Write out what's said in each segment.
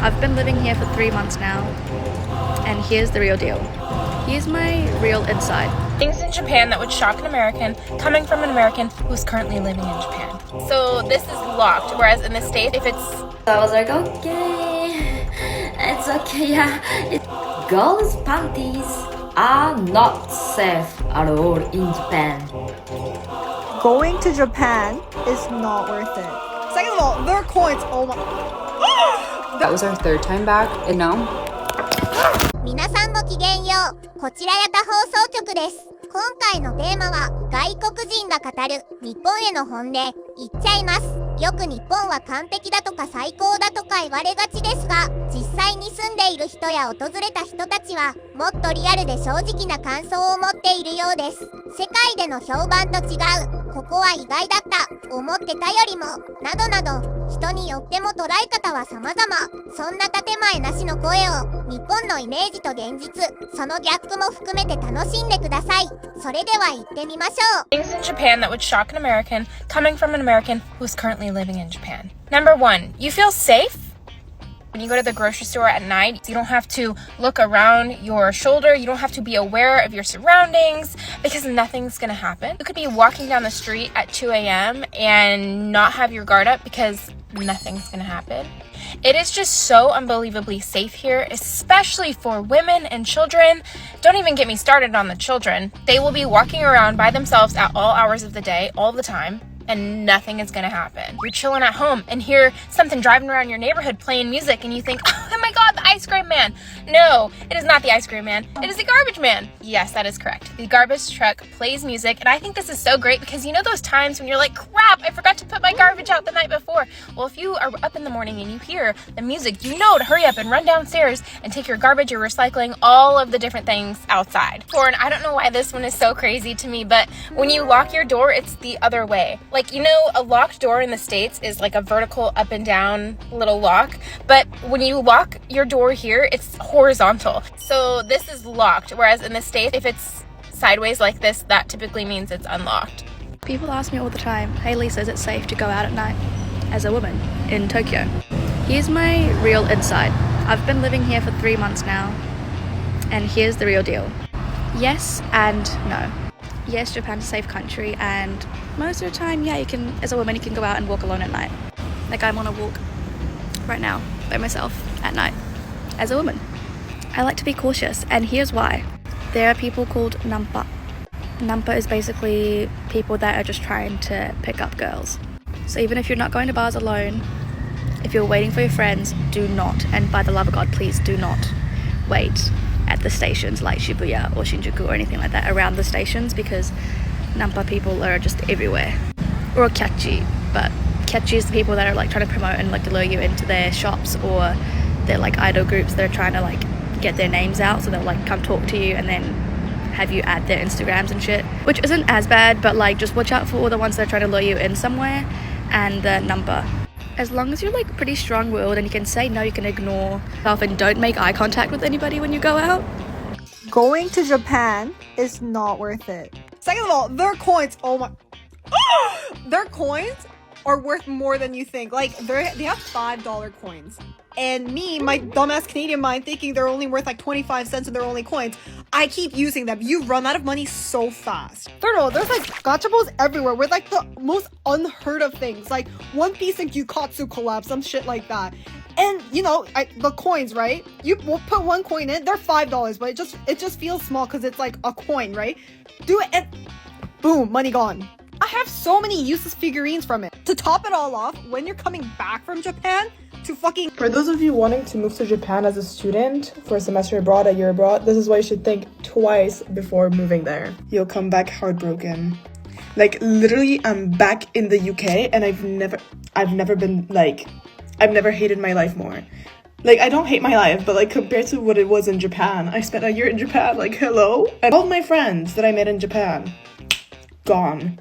I've been living here for 3 months now, and here's the real deal. Here's my real inside. Things in Japan that would shock an American coming from an American who's currently living in Japan. So this is locked, whereas in the States, if it's... I was like, okay, it's okay, yeah. Girls' panties are not safe at all in Japan. Going to Japan is not worth it. Second of all, their coins, oh my... That was our third time back, and now? 皆さんごきげんよう。こちらヤタ放送局です。今回のテーマは外国人が語る日本への本音。言っちゃいます。よく日本は完璧だとか最高だとか言われがちですが、実際に住んでいる人や訪れた人たちはもっとリアルで正直な感想を持っているようです。世界での評判と違う、ここは意外だった、思ってたよりも、などなど、人によっても捉え方は様々。そんな建前なしの声を、日本のイメージと現実、そのギャップも含めて楽しんでください。それでは行ってみましょう。 Things in Japan that would shock an American coming from an American who's currently living in Japan. Number 1, you feel safe? When you go to the grocery store at night, you don't have to look around your shoulder. You don't have to be aware of your surroundings because nothing's going to happen. You could be walking down the street at 2 a.m. and not have your guard up because nothing's going to happen. It is just so unbelievably safe here, especially for women and children. Don't even get me started on the children. They will be walking around by themselves at all hours of the day, all the time. And nothing is gonna happen. You're chilling at home and hear something driving around your neighborhood playing music and you think, oh my god, the ice cream man. No, it is not the ice cream man. It is the garbage man. Yes, that is correct. The garbage truck plays music, and I think this is so great because you know those times when you're like, crap, I forgot to put my garbage out the night before. Well, if you are up in the morning and you hear the music, you know to hurry up and run downstairs and take your garbage, your recycling, all of the different things outside. Or, and I don't know why this one is so crazy to me, but when you lock your door, it's the other way. Like, you know, a locked door in the States is like a vertical up and down little lock, but when you lock your door here, it's horizontal. So this is locked, whereas in the States, if it's sideways like this, that typically means it's unlocked. People ask me all the time, hey Lisa, is it safe to go out at night as a woman in Tokyo? Here's my real inside. I've been living here for 3 months now, and here's the real deal. Yes and no. Yes, Japan's a safe country, and most of the time, yeah, you can, as a woman, you can go out and walk alone at night. Like I'm on a walk right now by myself at night as a woman. I like to be cautious, and here's why. There are people called nampa. Nampa is basically people that are just trying to pick up girls. So even if you're not going to bars alone, if you're waiting for your friends, do not, and by the love of God, please do not wait at the stations like Shibuya or Shinjuku or anything like that around the stations, because nampa people are just everywhere. Or catchy, but catchy is the people that are like trying to promote and like lure you into their shops, or they're like idol groups that are trying to like get their names out, so they'll like come talk to you and then have you add their Instagrams and shit, which isn't as bad, but like just watch out for all the ones that are trying to lure you in somewhere, and the number. As long as you're like pretty strong-willed and you can say no, you can ignore yourself and don't make eye contact with anybody when you go out. Going to Japan is not worth it. Second of all, their coins, oh my... Their coins are worth more than you think. Like, they have $5 coins. And me, my dumbass Canadian mind, thinking they're only worth like 25 cents and they're only coins. I keep using them. You run out of money so fast. Third of all, there's like gachapos everywhere with like the most unheard of things. Like One Piece and Gyukatsu collab, some shit like that. And you know, the coins, right? You put one coin in, they're $5, but it just feels small because it's like a coin, right? Do it and boom, money gone. I have so many useless figurines from it. To top it all off, when you're coming back from Japan, for those of you wanting to move to Japan as a student for a semester abroad, a year abroad, this is why you should think twice before moving there. You'll come back heartbroken. Like literally, I'm back in the UK and I've never hated my life more. Like, I don't hate my life, but like compared to what it was in Japan, I spent a year in Japan, like hello? And all my friends that I met in Japan, gone.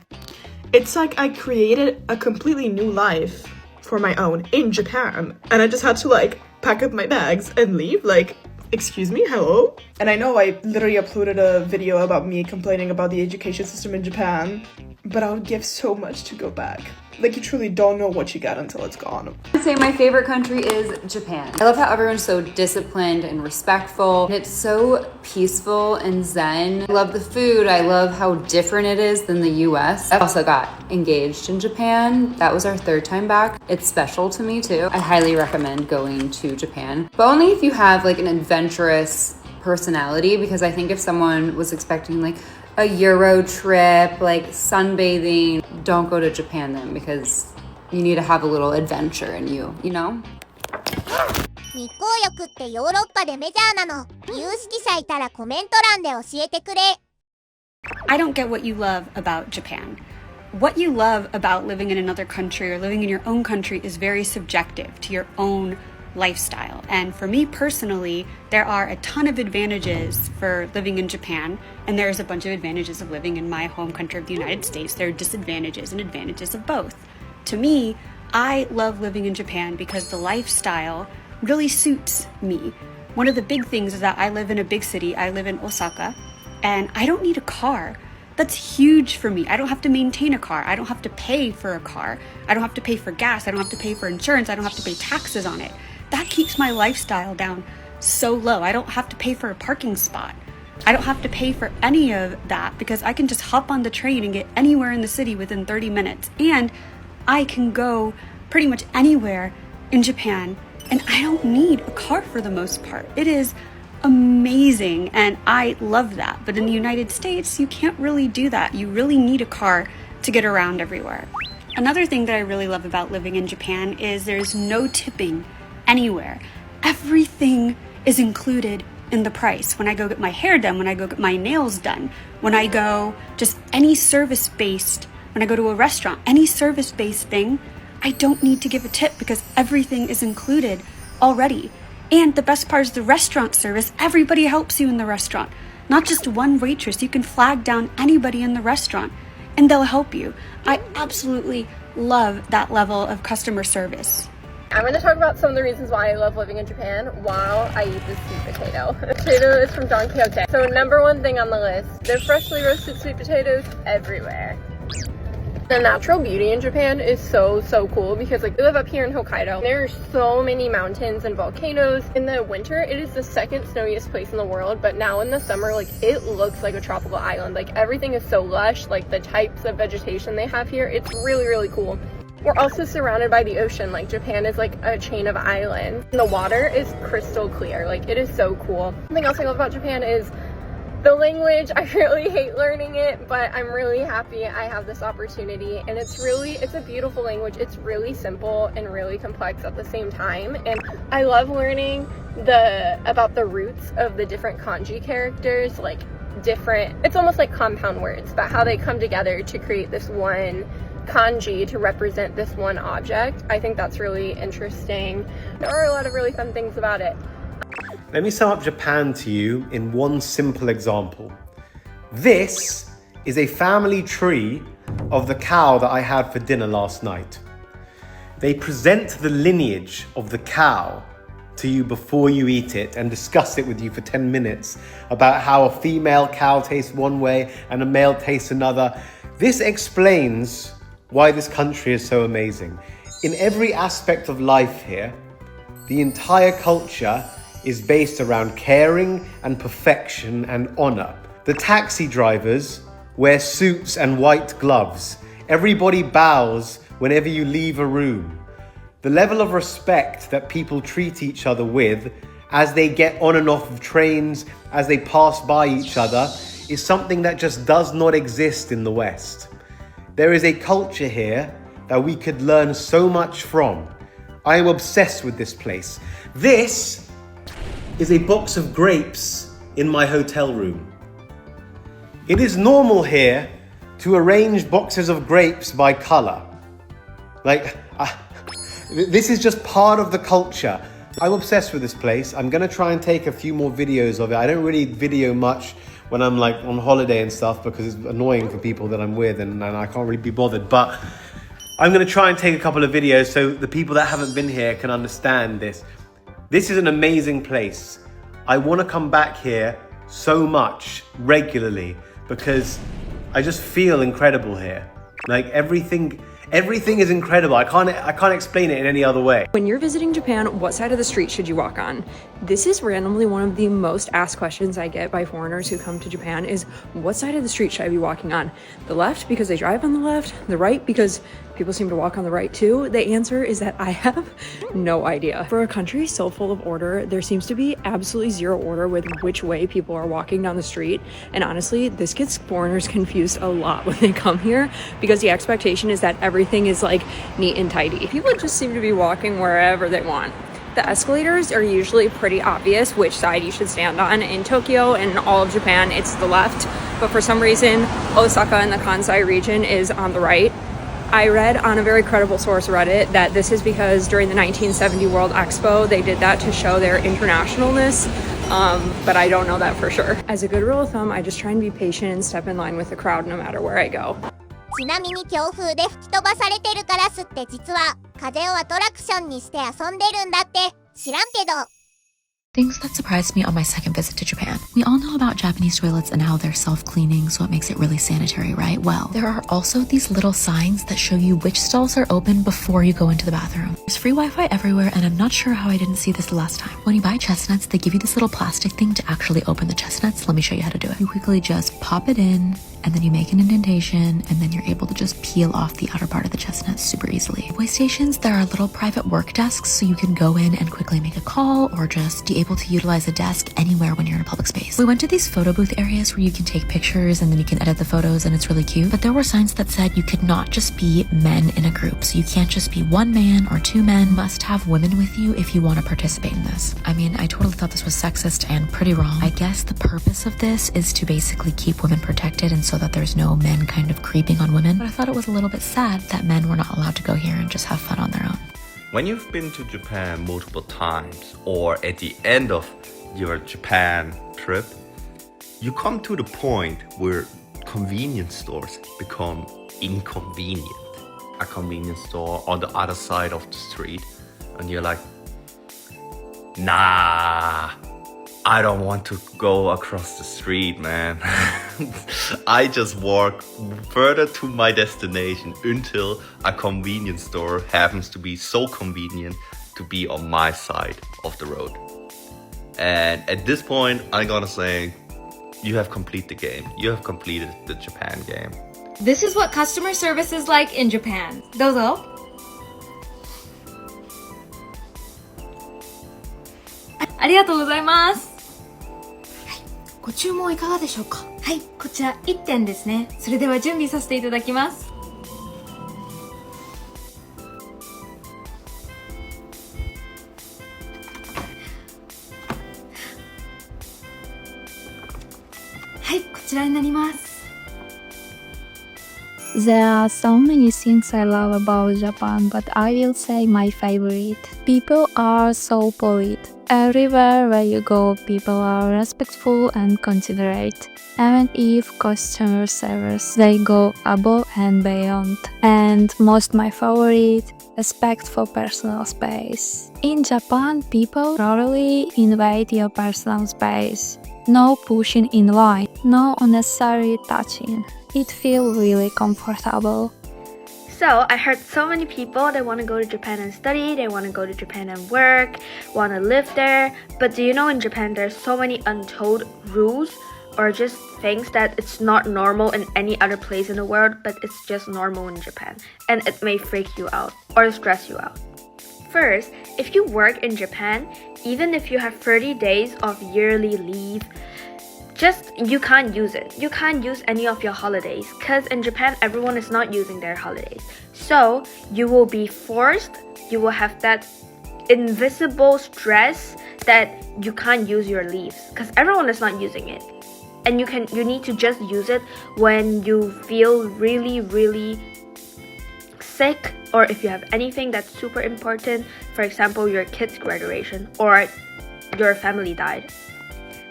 It's like I created a completely new life for my own in Japan, and I just had to like pack up my bags and leave. Like, excuse me, hello? And I know I literally uploaded a video about me complaining about the education system in Japan, but I would give so much to go back. Like, you truly don't know what you get until it's gone. I'd say my favorite country is Japan. I love how everyone's so disciplined and respectful. It's so peaceful and zen. I love the food. I love how different it is than the US. I also got engaged in Japan. That was our 3rd time back. It's special to me too. I highly recommend going to Japan, but only if you have like an adventurous personality, because I think if someone was expecting like a Euro trip, like sunbathing, don't go to Japan then, because you need to have a little adventure in you, you know? 日光浴ってヨーロッパでメジャーなの。有識者いたらコメント欄で教えてくれ。I don't get what you love about Japan. What you love about living in another country or living in your own country is very subjective to your own lifestyle. And for me personally, there are a ton of advantages for living in Japan, and there's a bunch of advantages of living in my home country of the United States. There are disadvantages and advantages of both. To me, I love living in Japan because the lifestyle really suits me. One of the big things is that I live in a big city. I live in Osaka, and I don't need a car. That's huge for me. I don't have to maintain a car. I don't have to pay for a car. I don't have to pay for gas. I don't have to pay for insurance. I don't have to pay taxes on it. That keeps my lifestyle down so low. I don't have to pay for a parking spot. I don't have to pay for any of that because I can just hop on the train and get anywhere in the city within 30 minutes. And I can go pretty much anywhere in Japan, and I don't need a car for the most part. It is amazing, and I love that. But in the United States, you can't really do that. You really need a car to get around everywhere. Another thing that I really love about living in Japan is there's no tipping anywhere. Everything is included in the price. When I go get my hair done, when I go get my nails done, when I go just any service-based, when I go to a restaurant, any service-based thing, I don't need to give a tip because everything is included already. And the best part is the restaurant service. Everybody helps you in the restaurant. Not just one waitress. You can flag down anybody in the restaurant and they'll help you. I absolutely love that level of customer service. I'm going to talk about some of the reasons why I love living in Japan while I eat this sweet potato. The potato is from Don Quixote. So number one thing on the list, they're freshly roasted sweet potatoes everywhere. The natural beauty in Japan is so cool because like we live up here in Hokkaido. There are so many mountains and volcanoes. In the winter, it is the 2nd snowiest place in the world, but now in the summer, like it looks like a tropical island. Like everything is so lush, like the types of vegetation they have here, it's really cool. We're also surrounded by the ocean. Like Japan is like a chain of islands. And the water is crystal clear. Like it is so cool. Something else I love about Japan is the language. I really hate learning it, but I'm really happy I have this opportunity. And it's a beautiful language. It's really simple and really complex at the same time. And I love learning about the roots of the different kanji characters, like it's almost like compound words, but how they come together to create this one kanji to represent this one object. I think that's really interesting. There are a lot of really fun things about it. Let me sum up Japan to you in one simple example. This is a family tree of the cow that I had for dinner last night. They present the lineage of the cow to you before you eat it and discuss it with you for 10 minutes about how a female cow tastes one way and a male tastes another. This explains why this country is so amazing. In every aspect of life here, the entire culture is based around caring and perfection and honor. The taxi drivers wear suits and white gloves. Everybody bows whenever you leave a room. The level of respect that people treat each other with as they get on and off of trains, as they pass by each other, is something that just does not exist in the West. There is a culture here that we could learn so much from. I am obsessed with this place. This is a box of grapes in my hotel room. It is normal here to arrange boxes of grapes by color. This is just part of the culture. I'm obsessed with this place. I'm gonna try and take a few more videos of it. I don't really video much when I'm like on holiday and stuff because it's annoying for people that I'm with and I can't really be bothered. But I'm gonna try and take a couple of videos so the people that haven't been here can understand this. This is an amazing place. I wanna come back here so much regularly because I just feel incredible here. Like everything Everything is incredible. I can't explain it in any other way. When you're visiting Japan, what side of the street should you walk on? This is randomly one of the most asked questions I get by foreigners who come to Japan is, what side of the street should I be walking on? The left because they drive on the left, the right because people seem to walk on the right too. The answer is that I have no idea. For a country so full of order, there seems to be absolutely zero order with which way people are walking down the street. And honestly, this gets foreigners confused a lot when they come here because the expectation is that everything is like neat and tidy. People just seem to be walking wherever they want. The escalators are usually pretty obvious which side you should stand on. In Tokyo and all of Japan, it's the left. But for some reason, Osaka and the Kansai region is on the right. I read on a very credible source, Reddit, that this is because during the 1970 World Expo, they did that to show their internationalness, but I don't know that for sure. As a good rule of thumb, I just try and be patient and step in line with the crowd no matter where I go. ちなみに強風で吹き飛ばされてるカラスって実は風をアトラクションにして遊んでるんだって知らんけど。Things that surprised me on my second visit to Japan. We all know about Japanese toilets and how they're self-cleaning, so it makes it really sanitary, right? Well, there are also these little signs that show you which stalls are open before you go into the bathroom. There's free Wi-Fi everywhere, and I'm not sure how I didn't see this the last time. When you buy chestnuts, they give you this little plastic thing to actually open the chestnuts. Let me show you how to do it. You quickly just pop it in, and then you make an indentation, and then you're able to just peel off the outer part of the chestnut super easily. Subway stations, there are little private work desks, so you can go in and quickly make a call, or just be able to utilize a desk anywhere when you're in a public space. We went to these photo booth areas where you can take pictures and then you can edit the photos, and it's really cute. But there were signs that said you could not just be men in a group, so you can't just be one man or two men. You must have women with you if you want to participate in this. I mean, I totally thought this was sexist and pretty wrong. I guess the purpose of this is to basically keep women protected and so that there's no men kind of creeping on women. But I thought it was a little bit sad that men were not allowed to go here and just have fun on their own. When you've been to Japan multiple times, or at the end of your Japan trip, you come to the point where convenience stores become inconvenient. A convenience store on the other side of the street, and you're like, nah, I don't want to go across the street, man. I just walk further to my destination until a convenience store happens to be so convenient to be on my side of the road. And at this point, I'm gonna say, you have completed the game. You have completed the Japan game. This is what customer service is like in Japan. どうぞ。ありがとうございます。ご注文いかがでしょうか？はい、こちら1点ですね。それでは準備させていただきます。はい、こちらになります。There are so many things I love about Japan, but I will say my favorite. People are so polite. Everywhere where you go, people are respectful and considerate. Even if customer service, they go above and beyond. And most my favorite, respect for personal space. In Japan, people rarely invade your personal space. No pushing in line, no unnecessary touching. It feels really comfortable. So I heard so many people, they want to go to Japan and study, they want to go to Japan and work, want to live there. But do you know in Japan there's so many untold rules or just things that it's not normal in any other place in the world, but it's just normal in Japan. And it may freak you out or stress you out. First, if you work in Japan, even if you have 30 days of yearly leave, you can't use it. You can't use any of your holidays because in Japan, everyone is not using their holidays. So you will be forced, you will have that invisible stress that you can't use your leaves because everyone is not using it. And you need to just use it when you feel really, really sick, or if you have anything that's super important, for example, your kid's graduation or your family died.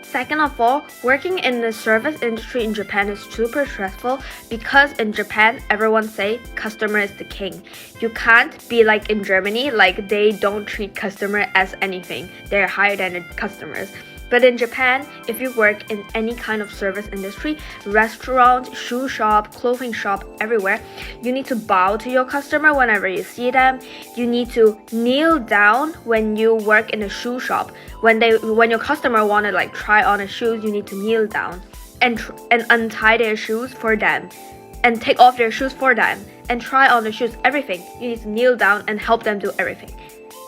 Second of all, working in the service industry in Japan is super stressful because in Japan, everyone say customer is the king. You can't be like in Germany, like they don't treat customer as anything. They're higher than the customers. But in Japan, if you work in any kind of service industry, restaurant, shoe shop, clothing shop, everywhere, you need to bow to your customer whenever you see them. You need to kneel down when you work in a shoe shop. When your customer want to like try on a shoes, you need to kneel down and untie their shoes for them and take off their shoes for them and try on the shoes, everything. You need to kneel down and help them do everything.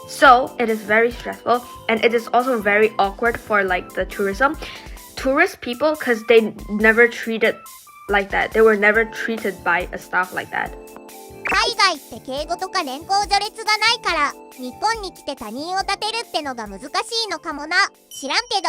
So it is very stressful, and it is also very awkward for like the tourist people, because they never treated like that. They were never treated by a staff like that. 海外って敬語とか年功序列がないから日本に来て他人を立てるってのが難しいのかもな。知らんけど。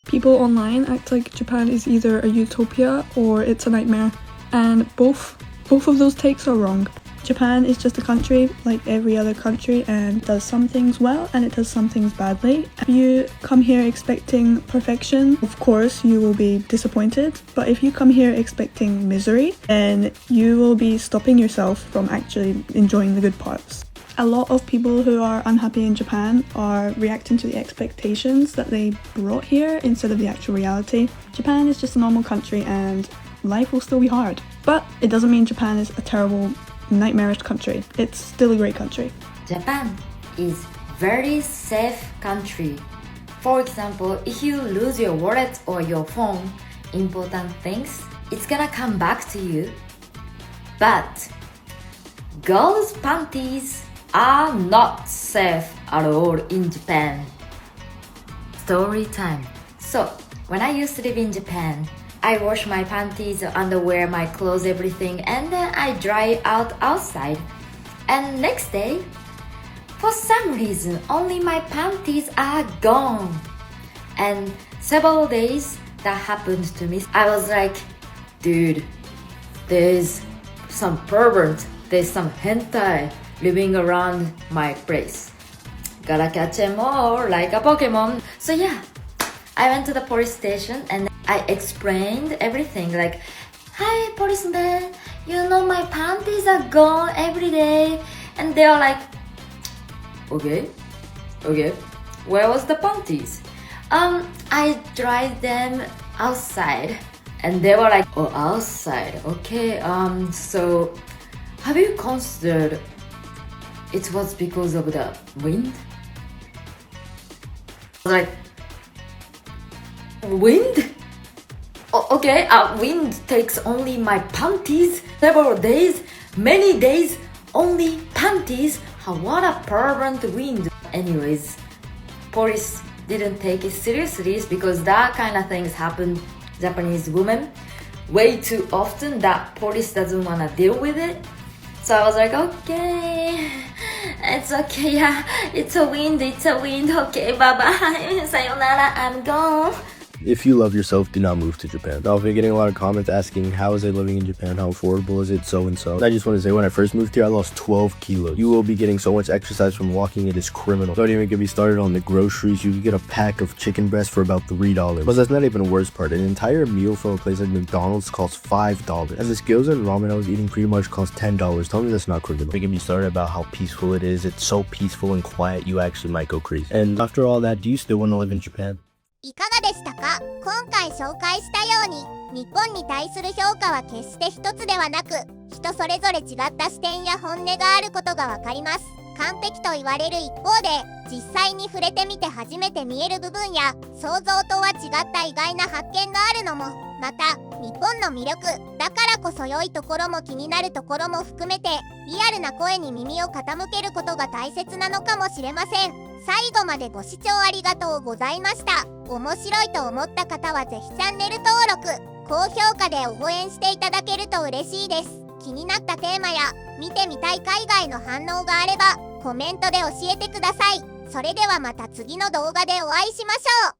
People online act like Japan is either a utopia or it's a nightmare, and both of those takes are wrong. Japan is just a country like every other country and does some things well and it does some things badly. If you come here expecting perfection, of course you will be disappointed. But if you come here expecting misery, then you will be stopping yourself from actually enjoying the good parts. A lot of people who are unhappy in Japan are reacting to the expectations that they brought here instead of the actual reality. Japan is just a normal country and life will still be hard. But it doesn't mean Japan is a terrible, nightmarish country. It's still a great country. Japan is very safe country. For example, if you lose your wallet or your phone, important things, it's gonna come back to you. But girls' panties are not safe at all in Japan. Story time. So, when I used to live in Japan, I wash my panties, underwear, my clothes, everything, and then I dry out outside. And next day, for some reason, only my panties are gone. And several days that happened to me, I was like, dude, there's some pervert, there's some hentai living around my place. Gotta catch them all like a Pokemon. So yeah, I went to the police station and I explained everything like, hi policeman, you know my panties are gone every day. And they are like, okay, where was the panties? I dried them outside. And they were like, oh, outside, okay. So have you considered it was because of the wind? Like, wind? Okay, wind takes only my panties, several days, many days, only panties. What a pervert wind. Anyways, police didn't take it seriously because that kind of things happen Japanese women way too often that police doesn't want to deal with it. So I was like, okay, it's okay, yeah, it's a wind, okay, bye-bye, sayonara, I'm gone. If you love yourself, do not move to Japan. I've been getting a lot of comments asking, how is it living in Japan? How affordable is it? So and so. I just want to say, when I first moved here, I lost 12 kilos. You will be getting so much exercise from walking, it is criminal. Don't even get me started on the groceries. You can get a pack of chicken breast for about $3. But that's not even the worst part. An entire meal from a place like McDonald's costs $5. And this gyoza and ramen I was eating pretty much cost $10. Tell me that's not criminal. Don't get me started about how peaceful it is. It's so peaceful and quiet, you actually might go crazy. And after all that, do you still want to live in Japan? いかがでしたか？今回紹介したように日本に対する評価は決して一つではなく人それぞれ違った視点や本音があることがわかります。完璧と言われる一方で実際に触れてみて初めて見える部分や想像とは違った意外な発見があるのもまた日本の魅力だからこそ良いところも気になるところも含めてリアルな声に耳を傾けることが大切なのかもしれません。最後までご視聴ありがとうございました。面白いと思った方はぜひチャンネル登録、高評価で応援していただけると嬉しいです。気になったテーマや見てみたい海外の反応があればコメントで教えてください。それではまた次の動画でお会いしましょう。